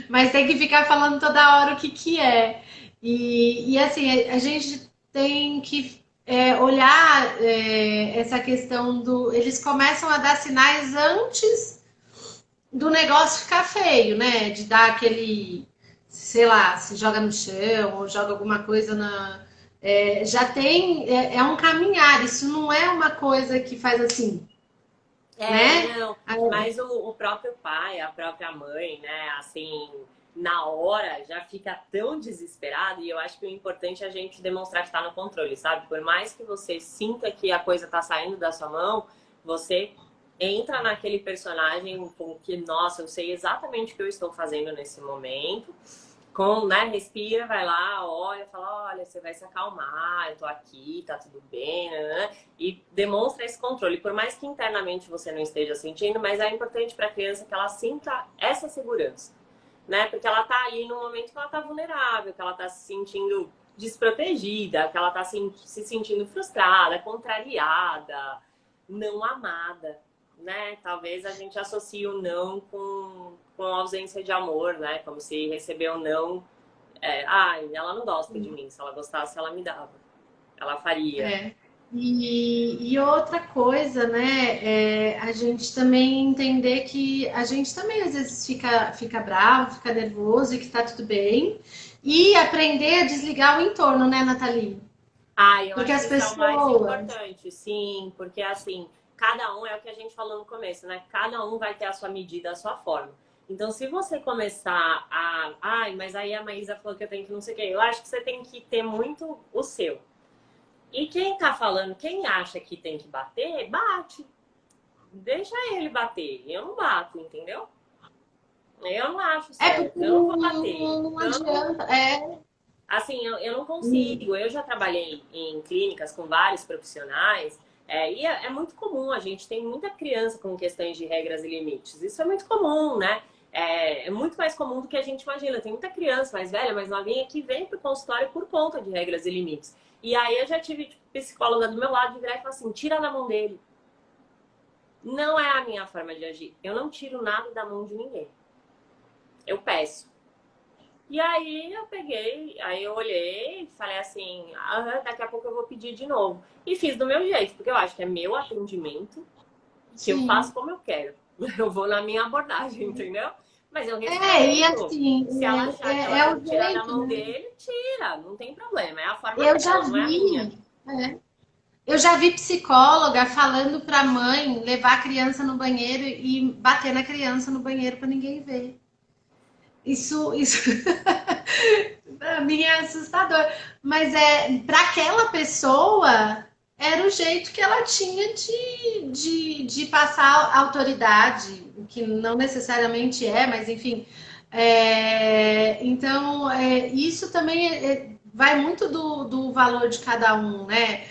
Mas tem que ficar falando toda hora o que que é. E assim, a gente tem que olhar essa questão do. Eles começam a dar sinais antes do negócio ficar feio, né? De dar aquele, sei lá, se joga no chão ou joga alguma coisa na. Já tem. É um caminhar, isso não é uma coisa que faz assim, né? Não, mas o próprio pai, a própria mãe, né, assim, na hora já fica tão desesperado e eu acho que o importante é a gente demonstrar que está no controle, sabe? Por mais que você sinta que a coisa está saindo da sua mão, você entra naquele personagem com que, nossa, eu sei exatamente o que eu estou fazendo nesse momento né, respira, vai lá, olha, fala, olha, você vai se acalmar, eu tô aqui, tá tudo bem, né? E demonstra esse controle. Por mais que internamente você não esteja sentindo, mas é importante para a criança que ela sinta essa segurança, né? Porque ela tá ali no momento que ela tá vulnerável, que ela tá se sentindo desprotegida, que ela tá se sentindo frustrada, contrariada, não amada, né? Talvez a gente associe o não com ausência de amor, né? Como se receber o não. Ela não gosta de mim. Se ela gostasse, ela me dava. Ela faria. É. E outra coisa, né, a gente também entender que a gente também às vezes fica bravo, fica nervoso e que tá tudo bem. E aprender a desligar o entorno, né, Nathalie? Eu Porque acho as que isso é o mais pessoas. importante, sim, porque assim, cada um é o que a gente falou no começo, né? Cada um vai ter a sua medida, a sua forma. Então, se você começar mas aí a Maísa falou que eu tenho que não sei o quê, eu acho que você tem que ter muito o seu. E quem tá falando, quem acha que tem que bater, bate. Deixa ele bater. Eu não bato, entendeu? Eu não acho É certo. porque Eu não vou bater. não Então, adianta. assim, eu não consigo. Eu já trabalhei em clínicas com vários profissionais. E é muito comum. A gente tem muita criança com questões de regras e limites. Isso é muito comum, né? É muito mais comum do que a gente imagina. Tem muita criança mais velha, mais novinha, que vem pro consultório por conta de regras e limites. E aí eu já tive psicóloga do meu lado de virar e falar assim, tira na mão dele. Não é a minha forma de agir. Eu não tiro nada da mão de ninguém. Eu peço. E aí eu peguei, aí eu olhei, falei assim, ah, daqui a pouco eu vou pedir de novo. E fiz do meu jeito, porque eu acho que é meu atendimento, que eu faço Sim. como eu quero. Eu vou na minha abordagem, entendeu? Mas eu E respeito. assim, Se ela achar que ela é tem o que tirar da jeito, mão né? dele, tira, não tem problema. É a forma Eu já dela, não é a minha. vi, é, eu já vi psicóloga falando para a mãe levar a criança no banheiro e bater na criança no banheiro para ninguém ver. Isso para mim é assustador. Mas para aquela pessoa era o jeito que ela tinha de passar autoridade, o que não necessariamente é, mas enfim. Então, isso também vai muito do valor de cada um, né?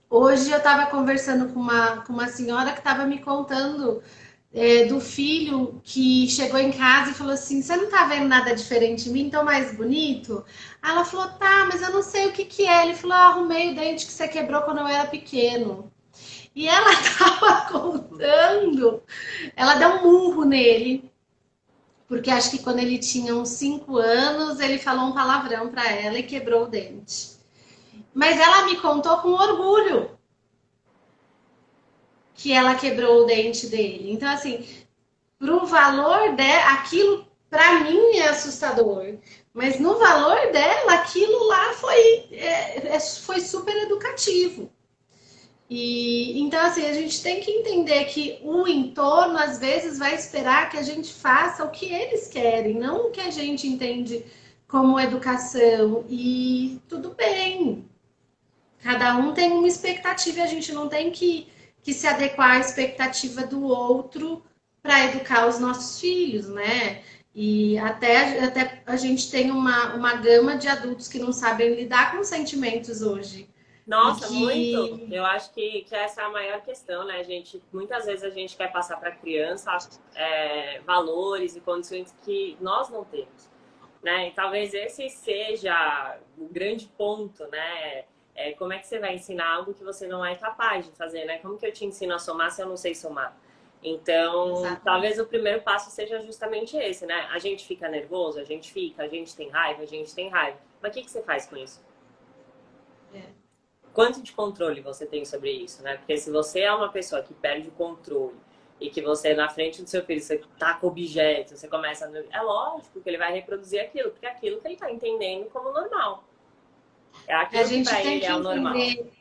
Hoje eu estava conversando com uma senhora que estava me contando do filho que chegou em casa e falou assim: Você não tá vendo nada diferente em mim? Tô mais bonito? Aí ela falou: Tá, mas eu não sei o que que é. Ele falou: Arrumei o dente que você quebrou quando eu era pequeno. E ela tava contando, ela deu um murro nele, porque acho que quando ele tinha uns 5 anos, ele falou um palavrão para ela e quebrou o dente. Mas ela me contou com orgulho que ela quebrou o dente dele. Então, assim, pro valor dela, aquilo para mim é assustador. Mas no valor dela, aquilo lá foi super educativo. E então assim, a gente tem que entender que o entorno às vezes vai esperar que a gente faça o que eles querem, não o que a gente entende como educação. E tudo bem. Cada um tem uma expectativa e a gente não tem que se adequar à expectativa do outro para educar os nossos filhos, né? E até a gente tem uma gama de adultos que não sabem lidar com sentimentos hoje. E Nossa, muito. que Eu acho que essa é a maior questão, né, gente? Muitas vezes a gente quer passar para a criança valores e condições que nós não temos, né? E talvez esse seja o grande ponto, né? Como é que você vai ensinar algo que você não é capaz de fazer, né? Como que eu te ensino a somar se eu não sei somar? Então, talvez exatamente. o primeiro passo seja justamente esse, né? A gente fica nervoso, a gente fica, a gente tem raiva, a gente tem raiva. Mas o que você faz com isso? É. Quanto de controle você tem sobre isso, né? Porque se você é uma pessoa que perde o controle e que você, na frente do seu filho, você taca objetos, você começa a... É lógico que ele vai reproduzir aquilo, porque é aquilo que ele tá entendendo como normal. É A aquilo que gente para tem ele é que o normal. entender,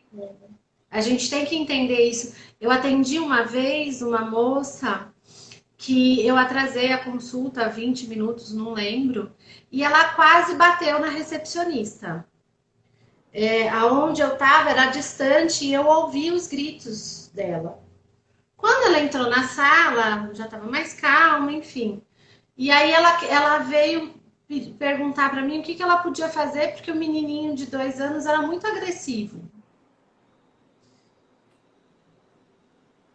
a gente tem que entender isso. Eu atendi uma vez uma moça que eu atrasei a consulta 20 minutos, não lembro, e ela quase bateu na recepcionista. Aonde eu estava era distante e eu ouvi os gritos dela. Quando ela entrou na sala, já estava mais calma, enfim. E aí ela veio perguntar para mim o que, que ela podia fazer, porque o menininho de 2 anos era muito agressivo.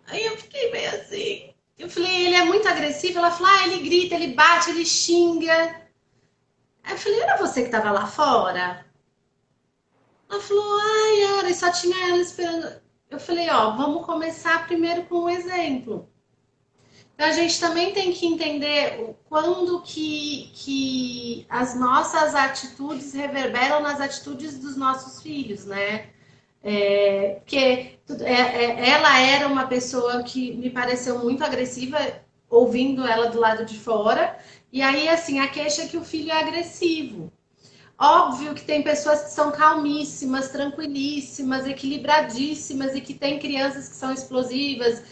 Aí eu fiquei meio assim. Eu falei, ele é muito agressivo? Ela falou, ele grita, ele bate, ele xinga. Aí eu falei, era você que estava lá fora? Ela falou, era, e só tinha ela esperando. Eu falei, vamos começar primeiro com um exemplo. Então a gente também tem que entender quando que as nossas atitudes reverberam nas atitudes dos nossos filhos, né? Porque ela era uma pessoa que me pareceu muito agressiva, ouvindo ela do lado de fora, e aí, assim, a queixa é que o filho é agressivo. Óbvio que tem pessoas que são calmíssimas, tranquilíssimas, equilibradíssimas e que tem crianças que são explosivas,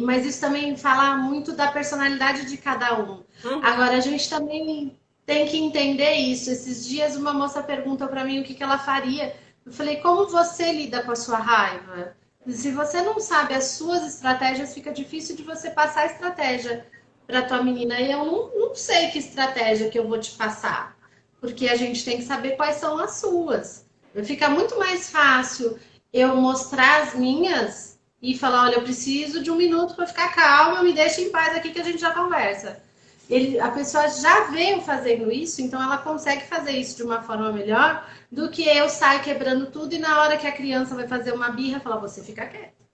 mas isso também fala muito da personalidade de cada um. Uhum. Agora, a gente também tem que entender isso. Esses dias uma moça perguntou para mim o que ela faria. Eu falei, como você lida com a sua raiva? Se você não sabe as suas estratégias, fica difícil de você passar a estratégia para tua menina. E eu não sei que estratégia que eu vou te passar, porque a gente tem que saber quais são as suas. Fica muito mais fácil eu mostrar as minhas e falar, olha, eu preciso de 1 minuto para ficar calma, me deixa em paz aqui que a gente já conversa. A pessoa já veio fazendo isso, então ela consegue fazer isso de uma forma melhor do que eu sair quebrando tudo e na hora que a criança vai fazer uma birra, falar, você fica quieto.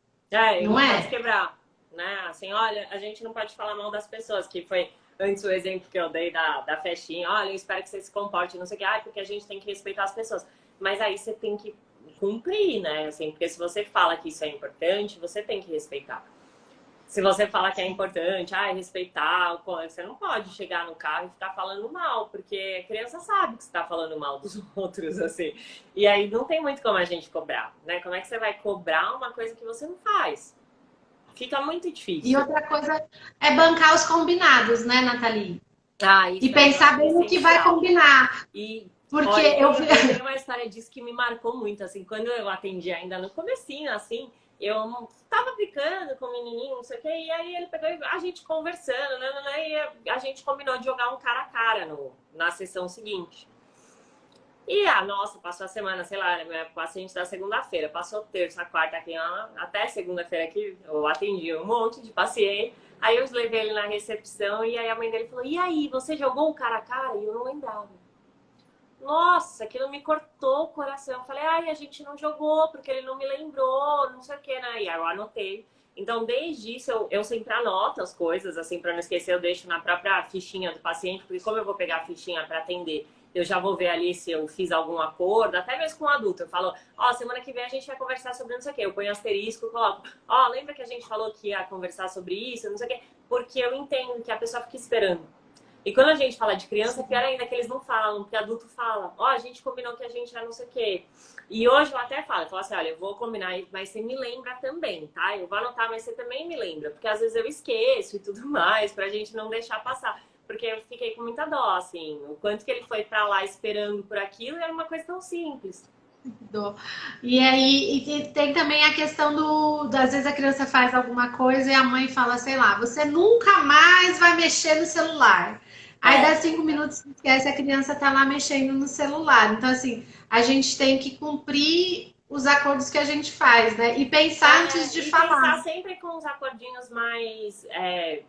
Eu Não não posso é? quebrar. né? Assim, olha, a gente não pode falar mal das pessoas, que foi antes o exemplo que eu dei da festinha. Olha, eu espero que você se comporte, não sei o que. Ah, porque a gente tem que respeitar as pessoas. Mas aí você tem que cumprir, né? Assim, porque se você fala que isso é importante, você tem que respeitar. Se você fala que é importante, respeitar, você não pode chegar no carro e ficar falando mal, porque a criança sabe que você está falando mal dos outros, assim. E aí não tem muito como a gente cobrar, né? Como é que você vai cobrar uma coisa que você não faz? Fica muito E difícil. outra coisa é bancar os combinados, né, Nathalie? E Isso aí eu pensar acho bem no que vai essencial. combinar. E, Porque olha, eu vi. eu tenho uma história disso que me marcou muito, assim, quando eu atendi ainda no comecinho, assim, eu tava brincando com o menininho, não sei o quê, e aí ele pegou e a gente conversando, né, e a gente combinou de jogar um cara a cara na sessão seguinte. E nossa, passou a semana, sei lá, minha paciente da segunda-feira, passou terça, quarta, aqui, até segunda-feira aqui, eu atendi um monte de paciente. Aí eu levei ele na recepção e aí a mãe dele falou: e aí, você jogou o cara a cara? E eu não lembrava. Nossa, aquilo me cortou o coração. Eu falei: a gente não jogou porque ele não me lembrou, não sei o que, né? E aí eu anotei. Então, desde isso, eu sempre anoto as coisas, assim, para não esquecer, eu deixo na própria fichinha do paciente, porque como eu vou pegar a fichinha para atender, eu já vou ver ali se eu fiz algum acordo, até mesmo com o adulto. Eu falo: semana que vem a gente vai conversar sobre não sei o quê. Eu ponho asterisco, coloco: lembra que a gente falou que ia conversar sobre isso, não sei o quê? Porque eu entendo que a pessoa fica esperando. E quando a gente fala de criança, é pior ainda que eles não falam, porque adulto fala: a gente combinou que a gente já não sei o quê. E hoje eu até falo assim: olha, eu vou combinar, mas você me lembra também, tá? Eu vou anotar, mas você também me lembra, porque às vezes eu esqueço e tudo mais, pra gente não deixar passar. Porque eu fiquei com muita dó, assim, o quanto que ele foi pra lá esperando por aquilo, era uma coisa tão simples. E aí e tem também a questão às vezes a criança faz alguma coisa e a mãe fala, sei lá, você nunca mais vai mexer no celular. Aí dá 5 minutos, esquece, a criança tá lá mexendo no celular. Então, assim, a gente tem que cumprir os acordos que a gente faz, né? E pensar antes de E falar. pensar sempre com os acordinhos mais.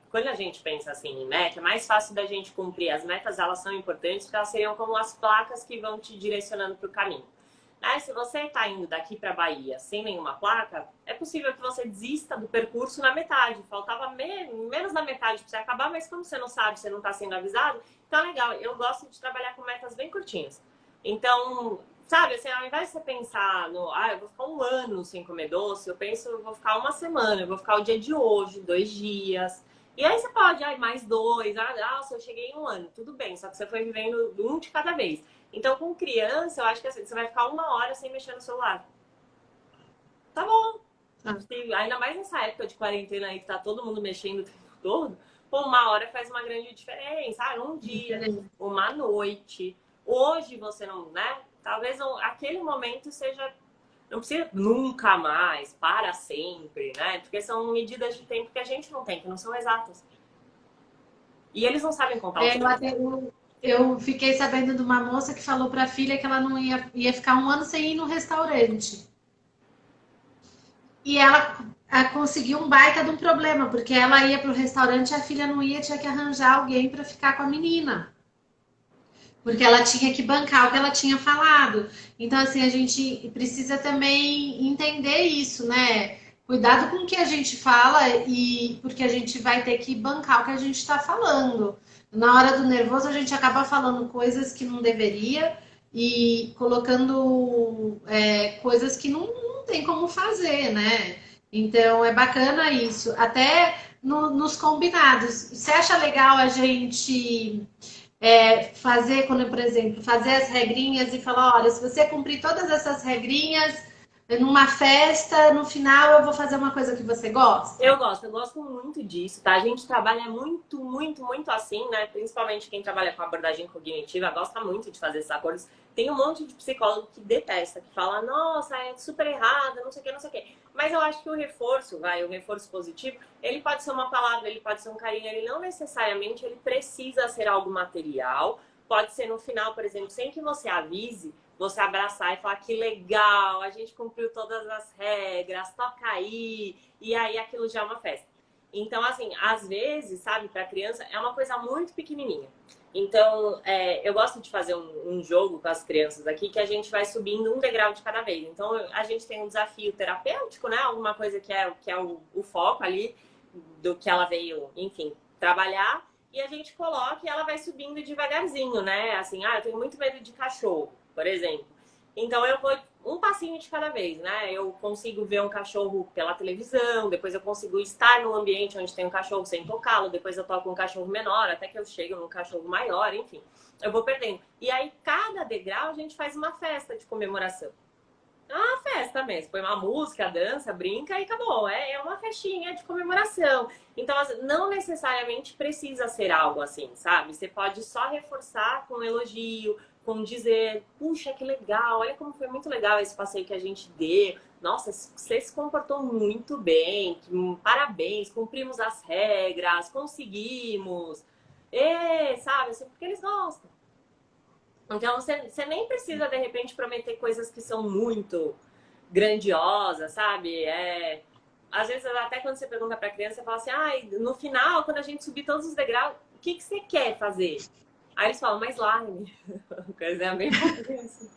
Quando a gente pensa assim em meta, é mais fácil da gente cumprir. As metas, elas são importantes porque elas seriam como as placas que vão te direcionando para o caminho. Se você está indo daqui para Bahia sem nenhuma placa, é possível que você desista do percurso na metade. Faltava menos da metade para você acabar, mas como você não sabe, você não está sendo avisado, então é legal. Eu gosto de trabalhar com metas bem curtinhas. Então, sabe, assim, ao invés de você pensar eu vou ficar um ano sem comer doce, eu penso, eu vou ficar uma semana, eu vou ficar o dia de hoje, 2 dias. E aí você pode, mais 2, se eu cheguei em um ano, tudo bem, só que você foi vivendo um de cada vez. Então, com criança, eu acho que assim, você vai ficar 1 hora sem mexer no celular. Tá bom. Ainda mais nessa época de quarentena aí que tá todo mundo mexendo o tempo todo, 1 hora faz uma grande diferença. Um dia, uma noite. Hoje você não, né? Talvez aquele momento seja. Não precisa nunca mais, para sempre, né? Porque são medidas de tempo que a gente não tem, que não são exatas. E eles não sabem contar o tempo. Eu fiquei sabendo de uma moça que falou para a filha que ela não ia ficar um ano sem ir no restaurante. E ela conseguiu um baita de um problema, porque ela ia para o restaurante e a filha não ia, tinha que arranjar alguém para ficar com a menina. Porque ela tinha que bancar o que ela tinha falado. Então, assim, a gente precisa também entender isso, né? Cuidado com o que a gente fala e porque a gente vai ter que bancar o que a gente está falando. Na hora do nervoso, a gente acaba falando coisas que não deveria e colocando coisas que não tem como fazer, né? Então, é bacana isso. Até nos combinados. Você acha legal a gente fazer, quando, por exemplo, fazer as regrinhas e falar, olha, se você cumprir todas essas regrinhas numa festa, no final eu vou fazer uma coisa que você gosta? Eu gosto muito disso, tá? A gente trabalha muito, muito, muito assim, né? Principalmente quem trabalha com abordagem cognitiva gosta muito de fazer esses acordos. Tem um monte de psicólogo que detesta, que fala, nossa, é super errado, não sei o que, não sei o que. Mas eu acho que o reforço positivo, ele pode ser uma palavra, ele pode ser um carinho, ele não necessariamente ele precisa ser algo material. Pode ser no final, por exemplo, sem que você avise, você abraçar e falar que legal, a gente cumpriu todas as regras, toca aí, e aí aquilo já é uma festa. Então, assim, às vezes, sabe, para criança é uma coisa muito pequenininha. Então, eu gosto de fazer um jogo com as crianças aqui que a gente vai subindo um degrau de cada vez. Então, a gente tem um desafio terapêutico, né? Alguma coisa que é o foco ali. do que ela veio, enfim, trabalhar, e a gente coloca e ela vai subindo devagarzinho, né? Assim, eu tenho muito medo de cachorro, por exemplo. Então eu vou um passinho de cada vez, né? Eu consigo ver um cachorro pela televisão, depois eu consigo estar no ambiente onde tem um cachorro sem tocá-lo, depois eu toco um cachorro menor, até que eu chego num cachorro maior, enfim. Eu vou perdendo. E aí, cada degrau, a gente faz uma festa de comemoração. É uma festa mesmo. Põe uma música, dança, brinca e acabou. É uma festinha de comemoração. Então, não necessariamente precisa ser algo assim, sabe? Você pode só reforçar com um elogio, com dizer, puxa, que legal, olha como foi muito legal esse passeio que a gente deu. Nossa, você se comportou muito bem, parabéns, cumprimos as regras, conseguimos. Sabe? Assim, porque eles gostam. Então, você nem precisa, de repente, prometer coisas que são muito grandiosas, sabe? Às vezes, até quando você pergunta pra criança, você fala assim, no final, quando a gente subir todos os degraus, o que você quer fazer? Aí eles falam, mais slime. Coisa bem assim.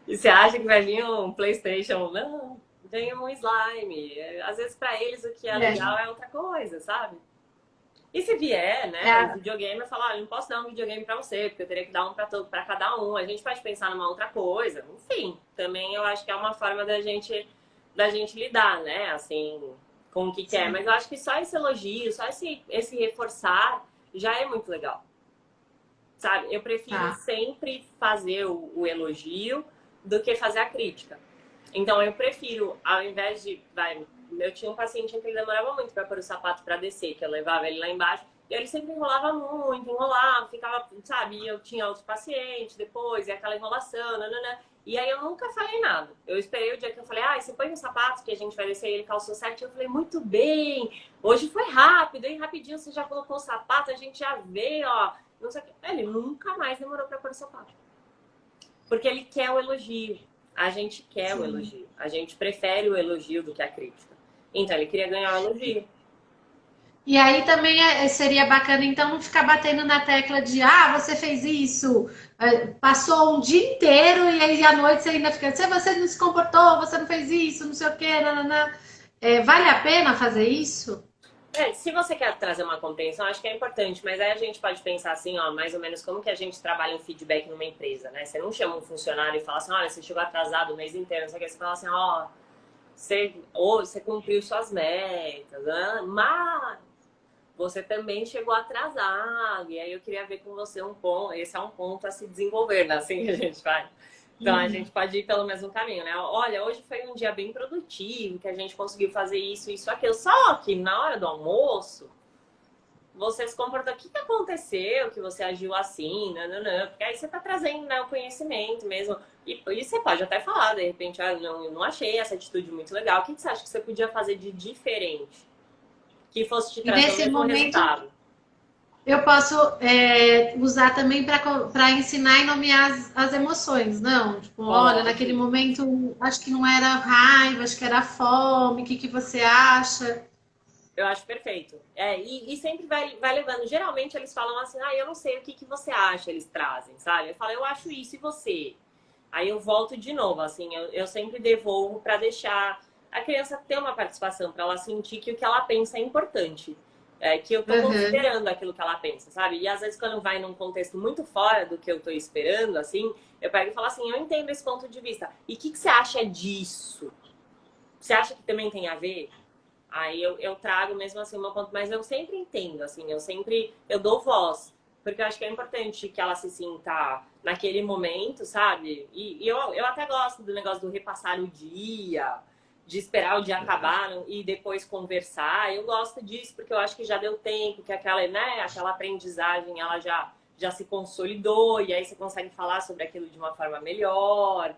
E você acha que vai vir um PlayStation? Não, vem um slime. Às vezes, pra eles, o que é legal é outra coisa, sabe? E se vier, né, um videogame, eu falo, eu não posso dar um videogame pra você, porque eu teria que dar um pra cada um. A gente pode pensar numa outra coisa. Enfim, também eu acho que é uma forma da gente lidar, né, assim, com o que quer. Mas eu acho que só esse elogio, só esse reforçar já é muito legal. Sabe? Eu prefiro sempre fazer o elogio do que fazer a crítica. Então, eu prefiro, ao invés de... eu tinha um paciente que ele demorava muito para pôr o sapato para descer, que eu levava ele lá embaixo, e ele sempre enrolava muito, ficava, sabe? E eu tinha outros pacientes depois, e aquela enrolação, nanana. E aí eu nunca falei nada. Eu esperei o dia que eu falei, você põe o sapato que a gente vai descer, e ele calçou certo. Eu falei, muito bem, hoje foi rápido, hein? Rapidinho você já colocou o sapato, a gente já veio, ó. Não sei o que. Ele nunca mais demorou para pôr o sapato. Porque ele quer o elogio. A gente quer o elogio. A gente prefere o elogio do que a crítica. Então, ele queria ganhar o elogio. E aí também seria bacana, então, não ficar batendo na tecla de você fez isso, passou um dia inteiro e aí à noite você ainda fica, se você não se comportou, você não fez isso, não sei o quê, nananã. Vale a pena fazer isso? Se você quer trazer uma compreensão, acho que é importante, mas aí a gente pode pensar assim, mais ou menos como que a gente trabalha em feedback numa empresa, né? Você não chama um funcionário e fala assim, olha, você chegou atrasado o mês inteiro, não sei o que, você fala assim, você cumpriu suas metas, mas você também chegou atrasado, e aí eu queria ver com você um ponto, esse é um ponto a se desenvolver, né? Assim que a gente faz. Então, a gente pode ir pelo mesmo caminho, né? Olha, hoje foi um dia bem produtivo, que a gente conseguiu fazer isso, isso, aquilo. Só que na hora do almoço, você se comportou. O que aconteceu que você agiu assim? Não. Porque aí você tá trazendo, né, o conhecimento mesmo. E você pode até falar, de repente, eu não achei essa atitude muito legal. O que você acha que você podia fazer de diferente? Que fosse te trazer o mesmo resultado? Eu posso usar também para ensinar e nomear as emoções, não? Tipo, olha, naquele momento acho que não era raiva, acho que era fome, o que você acha? Eu acho perfeito. E sempre vai levando. Geralmente eles falam assim, eu não sei o que você acha, eles trazem, sabe? Eu falo, eu acho isso e você? Aí eu volto de novo, assim, eu sempre devolvo para deixar a criança ter uma participação, para ela sentir que o que ela pensa é importante. Que eu tô considerando aquilo que ela pensa, sabe? E às vezes quando vai num contexto muito fora do que eu tô esperando, assim, eu pego e falo assim, eu entendo esse ponto de vista. E o que você acha disso? Você acha que também tem a ver? Aí eu trago mesmo assim uma ponto, mas eu sempre entendo, assim, eu dou voz, porque eu acho que é importante que ela se sinta naquele momento, sabe? E eu até gosto do negócio do repassar o dia, de esperar o dia acabar e depois conversar. Eu gosto disso porque eu acho que já deu tempo, que aquela aprendizagem ela já se consolidou e aí você consegue falar sobre aquilo de uma forma melhor.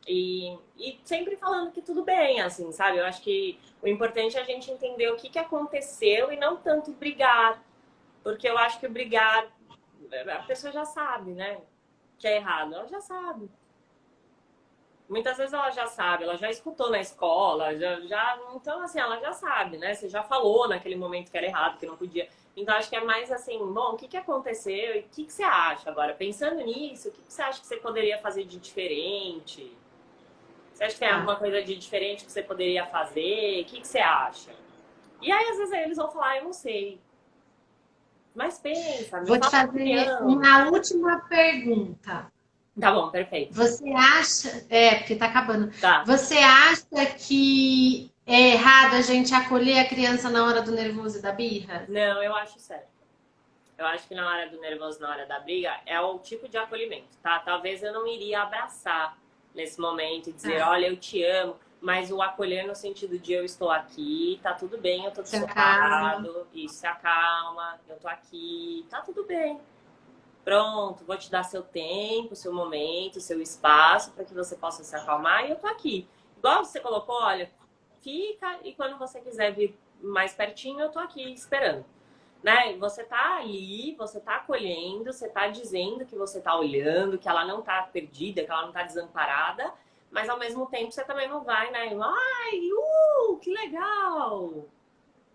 E sempre falando que tudo bem, assim, sabe? Eu acho que o importante é a gente entender o que aconteceu e não tanto brigar. Porque eu acho que brigar, a pessoa já sabe, né? Que é errado. Ela já sabe. Muitas vezes ela já sabe, ela já escutou na escola, então, assim, ela já sabe, né? Você já falou naquele momento que era errado, que não podia. Então, acho que é mais assim, bom, o que aconteceu e o que você acha agora? Pensando nisso, o que você acha que você poderia fazer de diferente? Você acha que tem alguma coisa de diferente que você poderia fazer? O que você acha? E aí, às vezes, eles vão falar, eu não sei. Mas pensa, me Vou te fala a fazer opinião. uma última pergunta. Tá bom, perfeito. Você acha. É, porque tá acabando. Tá. Você acha que é errado a gente acolher a criança na hora do nervoso e da birra? Não, eu acho certo. Eu acho que na hora do nervoso, na hora da briga, é o tipo de acolhimento, tá? Talvez eu não iria abraçar nesse momento e dizer, olha, eu te amo, mas o acolher no sentido de eu estou aqui, tá tudo bem, eu tô do Se seu acalma. lado, isso, se acalma, eu tô aqui, tá tudo bem. Pronto, vou te dar seu tempo, seu momento, seu espaço para que você possa se acalmar e eu tô aqui. Igual você colocou, olha, fica e quando você quiser vir mais pertinho, eu tô aqui esperando. Né? Você tá ali, você tá acolhendo, você tá dizendo que você tá olhando, que ela não tá perdida, que ela não tá desamparada, mas ao mesmo tempo você também não vai, né? Ai, que legal!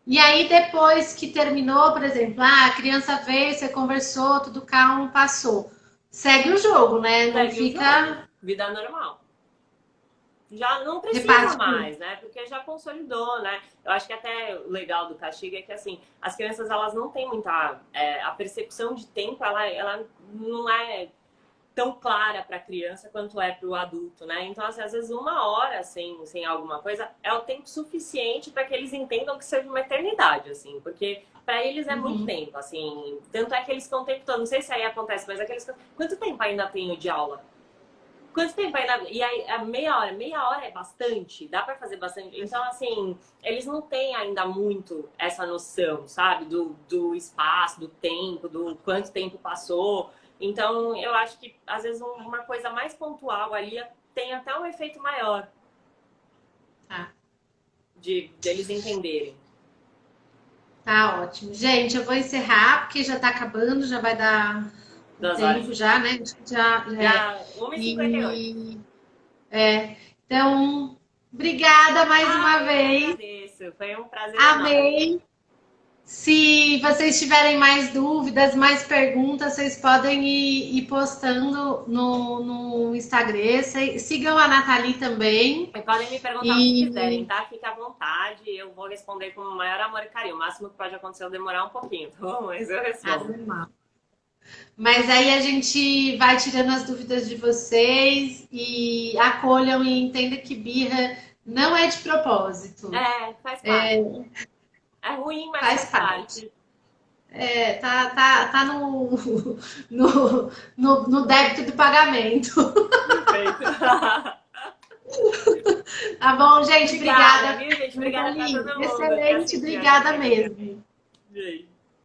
E aí, depois que terminou, por exemplo, a criança veio, você conversou, tudo calmo, passou. Segue o jogo, né? Não Segue o jogo, fica. vida normal. Já não precisa Reparte tudo. mais, né? Porque já consolidou, né? Eu acho que até o legal do castigo é que, assim, as crianças, elas não têm muita... a percepção de tempo, ela não é tão clara para a criança quanto é para o adulto, né? Então, assim, às vezes, uma hora sem alguma coisa é o tempo suficiente para que eles entendam que seja uma eternidade, assim. Porque para eles é muito tempo, assim. Tanto é que eles estão o tempo todo... Não sei se aí acontece, mas aqueles... Quanto tempo ainda tenho de aula? Quanto tempo ainda? E aí, meia hora é bastante, dá para fazer bastante. Então, assim, eles não têm ainda muito essa noção, sabe? Do espaço, do tempo, do quanto tempo passou. Então, eu acho que, às vezes, uma coisa mais pontual ali tem até um efeito maior Tá. de eles entenderem. Tá ótimo. Gente, eu vou encerrar, porque já tá acabando, já vai dar o 2 tempo horas. já, né? Acho que já é. Já, 1h58. E então, obrigada mais uma Eu que vez. agradeço. Foi um prazer enorme. Amei. Se vocês tiverem mais dúvidas, mais perguntas, vocês podem ir postando no Instagram. Sigam a Nathalie também. E podem me perguntar o que quiserem, tá? Fique à vontade. Eu vou responder com o maior amor e carinho. O máximo que pode acontecer é eu demorar um pouquinho, tá bom? Mas eu respondo. Normal. Mas aí a gente vai tirando as dúvidas de vocês e acolham e entendam que birra não é de propósito. Faz parte. É ruim, mas faz parte. Tá no débito do pagamento. Perfeito. Tá bom, gente? Obrigada. Viu, gente? Obrigada pra todo mundo. Excelente, obrigada mesmo. Gente.